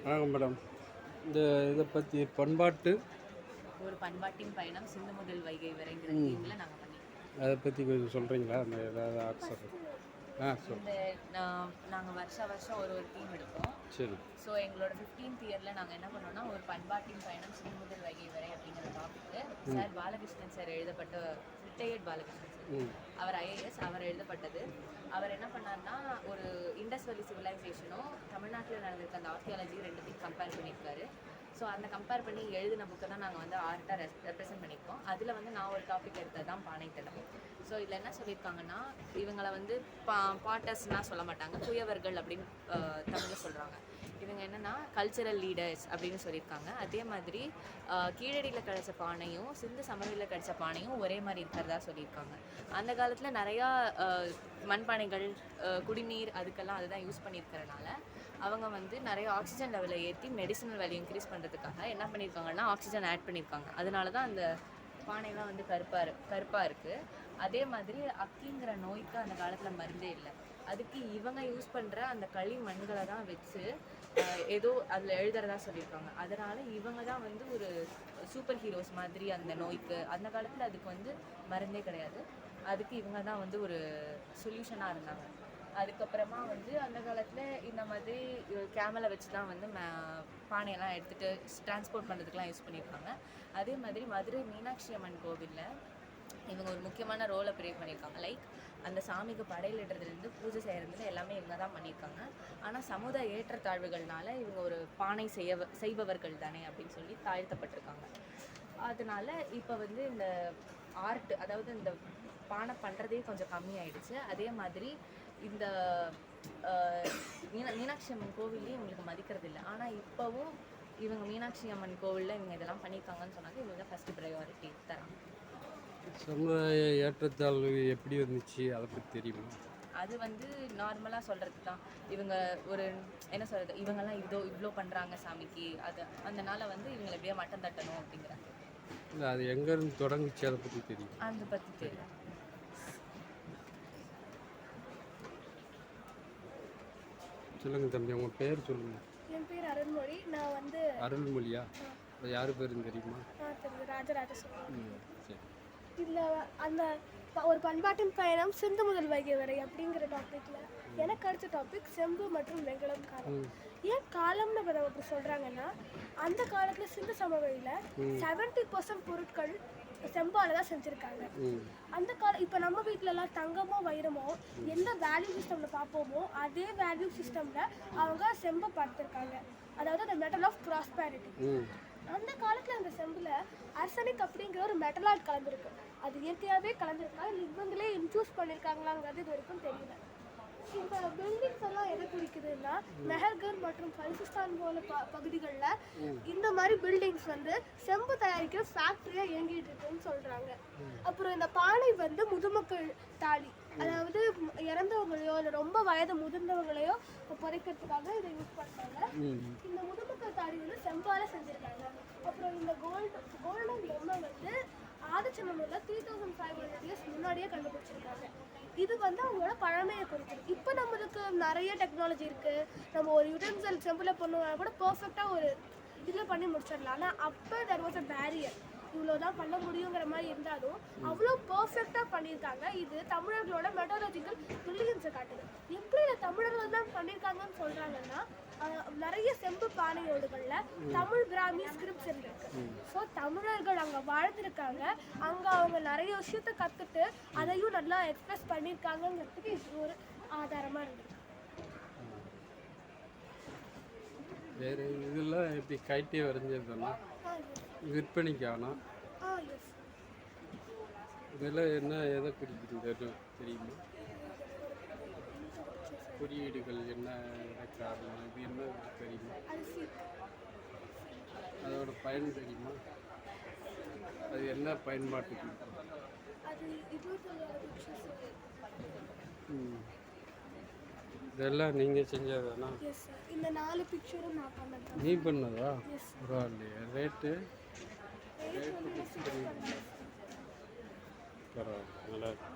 வணக்கம் மேடம். இந்த இதை பற்றி பண்பாட்டு ஒரு பண்பாட்டின் பயணம் சிந்து முதல் வைகை வரைங்கிற தீமில் நாங்கள் பண்ணியிருக்கோம். அதை பற்றி கொஞ்சம் சொல்கிறீங்களா? அந்த ஏதாவது ஆன்சர் இந்த நாங்கள் வருஷம் ஒரு தீம் எடுப்போம். சரி. ஸோ எங்களோட 15th இயரில் நாங்கள் என்ன பண்ணோம்னா, ஒரு பண்பாட்டின் பயணம் சிந்து முதல் வைகை வரை அப்படிங்கிற டாபிக்கு சார் பாலகிருஷ்ணன் சார் எழுதப்பட்ட ரிட்டையர்ட் பாலகிருஷ்ணன் சார், அவர் IAS, அவர் எழுதப்பட்டது. அவர் என்ன பண்ணார்னா, ஒரு இண்டஸ் வேலி சிவிலைசேஷனும் தமிழ்நாட்டில் நடந்திருக்க அந்த ஆர்கியாலஜி ரெண்டுத்தையும் கம்பேர் பண்ணியிருக்காரு. ஸோ அந்த கம்பேர் பண்ணி எழுதின புக்கை தான் நாங்கள் வந்து ஆர்ட்டாக ரெப்ரசென்ட் பண்ணியிருக்கோம். அதில் வந்து நான் ஒரு டாபிக் எடுத்தது தான் பானைத்தடம். ஸோ இதில் என்ன சொல்லியிருக்காங்கன்னா, இவங்களை வந்து பாட்டர்ஸ்னால் சொல்ல மாட்டாங்க, குயவர்கள் அப்படின்னு தமிழில் சொல்கிறாங்க. இவங்க என்னென்னா கல்ச்சரல் லீடர்ஸ் அப்படின்னு சொல்லியிருக்காங்க. அதே மாதிரி கீழடியில் கிடைச்ச பானையும் சிந்து சமவெளியில் கிடைச்ச பானையும் ஒரே மாதிரி இருக்கிறதா சொல்லியிருக்காங்க. அந்த காலத்தில் நிறையா மண்பானைகள், குடிநீர் அதுக்கெல்லாம் அதுதான் யூஸ் பண்ணியிருக்கிறனால அவங்க வந்து நிறைய ஆக்சிஜன் லெவலை ஏற்றி மெடிசனல் வேல்யூ இன்க்ரீஸ் பண்ணுறதுக்காக என்ன பண்ணியிருக்காங்கன்னா ஆக்சிஜன் ஆட் பண்ணியிருக்காங்க. அதனால தான் அந்த பானைலாம் வந்து கருப்பாக இருக்குது. அதே மாதிரி அக்கிங்கிற நோய்க்கு அந்த காலத்தில் மருந்தே இல்லை. அதுக்கு இவங்க யூஸ் பண்ணுற அந்த களி மண்களை தான் வச்சு ஏதோ அதில் எழுதுறதா சொல்லியிருக்காங்க. அதனால் இவங்க தான் வந்து ஒரு சூப்பர் ஹீரோஸ் மாதிரி அந்த நோய்க்கு. அந்த காலத்தில் அதுக்கு வந்து மருந்தே கிடையாது. அதுக்கு இவங்க தான் வந்து ஒரு சொல்யூஷனாக இருந்தாங்க. அதுக்கப்புறமா வந்து அந்த காலத்தில் இந்த மாதிரி கேமலை வச்சு தான் வந்து பானையெல்லாம் எடுத்துகிட்டு டிரான்ஸ்போர்ட் பண்ணுறதுக்கெலாம் யூஸ் பண்ணியிருக்காங்க. அதே மாதிரி மதுரை மீனாட்சி அம்மன் கோவிலில் இவங்க ஒரு முக்கியமான ரோலை ப்ளே பண்ணியிருக்காங்க. லைக் அந்த சாமிக்கு படையிலிடுறதுலேருந்து பூஜை செய்கிறதுலேருந்து எல்லாமே இவங்க தான் பண்ணியிருக்காங்க. ஆனால் சமுதாய ஏற்றத்தாழ்வுகள்னால இவங்க ஒரு பானை செய்பவர்கள் தானே அப்படின்னு சொல்லி தாழ்த்தப்பட்டிருக்காங்க. அதனால இப்போ வந்து இந்த ஆர்ட், அதாவது இந்த பானை பண்ணுறதே கொஞ்சம் கம்மியாயிடுச்சு. அதே மாதிரி இந்த மீனாட்சி அம்மன் கோவில்லையும் இவங்களுக்கு மதிக்கிறது இல்லை. ஆனால் இப்போவும் இவங்க மீனாட்சி அம்மன் கோவிலில் இவங்க இதெல்லாம் பண்ணியிருக்காங்கன்னு சொன்னாங்க. இவங்க தான் ஃபஸ்ட்டு ப்ரையாரிட்டி தராங்க. சமுதாய ஏற்றத்தாழ்வு எப்படி வந்துச்சு அதை பற்றி தெரியுமா? அது வந்து நார்மலாக சொல்கிறது தான். இவங்க ஒரு என்ன சொல்கிறது, இவங்கெல்லாம் இவ்வளோ பண்ணுறாங்க சாமிக்கு, அது அதனால வந்து இவங்களை எப்படியா மட்டம் தட்டணும் அப்படிங்கிறாங்க. இல்லை, அது எங்கேருந்து தொடங்குச்சு அதை பற்றி தெரியும்? அதை பற்றி தெரியும். சொல்லுங்க தம்பி, உங்கள் பேர் சொல்லுங்க. என் பேர் அருள்மொழி. நான் வந்து அருள்மொழியா? அது யார் பேருன்னு தெரியுமா? தெரியும், ராஜராஜ சோழன். சரி. இதில் அந்த ஒரு பண்பாட்டின் பயணம் சிந்து முதல் வைகை வரை அப்படிங்கிற டாப்பிக்கில் எனக்கு அடுத்த டாபிக் செம்பு மற்றும் வெங்கலம் காலம். ஏன் காலம்னு அப்படி சொல்கிறாங்கன்னா, அந்த காலத்தில் சிந்து சமவெளியில் 70% பொருட்கள் செம்பால தான் செஞ்சுருக்காங்க. அந்த இப்போ நம்ம வீட்டிலலாம் தங்கமோ வைரமோ எந்த வேல்யூ சிஸ்டமில் பார்ப்போமோ அதே வேல்யூ சிஸ்டமில் அவங்க செம்பை பார்த்துருக்காங்க. அதாவது அந்த மெட்டல் ஆஃப் ப்ராஸ்பேரிட்டி. அந்த காலத்தில் அந்த செம்பில் அர்சனிக் அப்படிங்கிற ஒரு மெட்டலாய்ட் கலந்துருக்கு. அது இயற்கையாகவே கலந்துருக்கா, இல்லை இவங்களே இன்ஃபியூஸ் பண்ணியிருக்காங்களாங்கிறது இது வரைக்கும் தெரியல. இந்த பில்டிங்ஸ் எல்லாம் எதை குறிக்குதுன்னா, மெஹர்கர் மற்றும் பல்சிஸ்தான் போல பகுதிகளில் இந்த மாதிரி பில்டிங்ஸ் வந்து செம்பு தயாரிக்கிற ஃபேக்ட்ரியாக இயங்கிட்டு இருக்குன்னு சொல்கிறாங்க. அப்புறம் இந்த பானை வந்து முதுமக்கள் தாலி, அதாவது இறந்தவங்களையோ இல்லை ரொம்ப வயது முதிர்ந்தவங்களையோ புதைக்கிறதுக்காக இதை யூஸ் பண்ணுறாங்க. இந்த முதுமக்கள் தாலி வந்து செம்பால செஞ்சுருக்காங்க. அப்புறம் இந்த கோல்டன் பொம்மை வந்து ஆதிச்சநல்லூர்ல 3500 years முன்னாடியே கண்டுபிடிச்சிருக்காங்க. இது வந்து அவங்களோட பழமையை குறிக்குது. இப்போ நம்மளுக்கு நிறைய டெக்னாலஜி இருக்குது. நம்ம ஒரு யூட்டென்சில் செம்பில் பண்ணுவோம்னா கூட பர்ஃபெக்டாக ஒரு இதில் பண்ணி முடிச்சிடலாம். ஆனால் அப்போ தெர் வாஸ் அ பேரியர். இவ்வளோதான் பண்ண முடியுங்கிற மாதிரி இருந்தாலும் அவ்வளோ பர்ஃபெக்டாக பண்ணியிருக்காங்க. இது தமிழர்களோட மெட்டாலஜிக்கல் பிரில்லியன்ஸை காட்டுது. எப்படி இதை தமிழர்கள் தான் பண்ணியிருக்காங்கன்னு சொல்கிறாங்கன்னா, நிறைய செம்பு பானையோடுகளில் தமிழ் பிராமி ஸ்கிரிப்ட்ஸ் இருக்கு. ஸோ தமிழர்கள் அங்கே வாழ்ந்துருக்காங்க. அங்கே அவங்க நிறைய விஷயத்த கற்றுட்டு அதையும் நல்லா எக்ஸ்பிரஸ் பண்ணியிருக்காங்கங்கிறதுக்கு இது ஒரு ஆதாரமாக இருக்குது. வேறு இதெல்லாம் எப்படி கைட்டே வரைஞ்சதுன்னா விற்பனைக்கானா? இதெல்லாம் என்ன எதை குறிக்கிறது தெரியுமா? குறியீடுகள் என்ன காரணம், இது என்ன தெரியுமா? அதோட பயன் தெரியுமா? அது என்ன பயன்பாட்டுக்கு? இதெல்லாம் நீங்கள் செஞ்சதுனா? இந்த 4 பிக்சரும் நான் பண்ணேன். நீ பண்ணதா? பரவாயில்லையா? ரேட்டு பரவாயில்ல, நல்லா இருக்கு.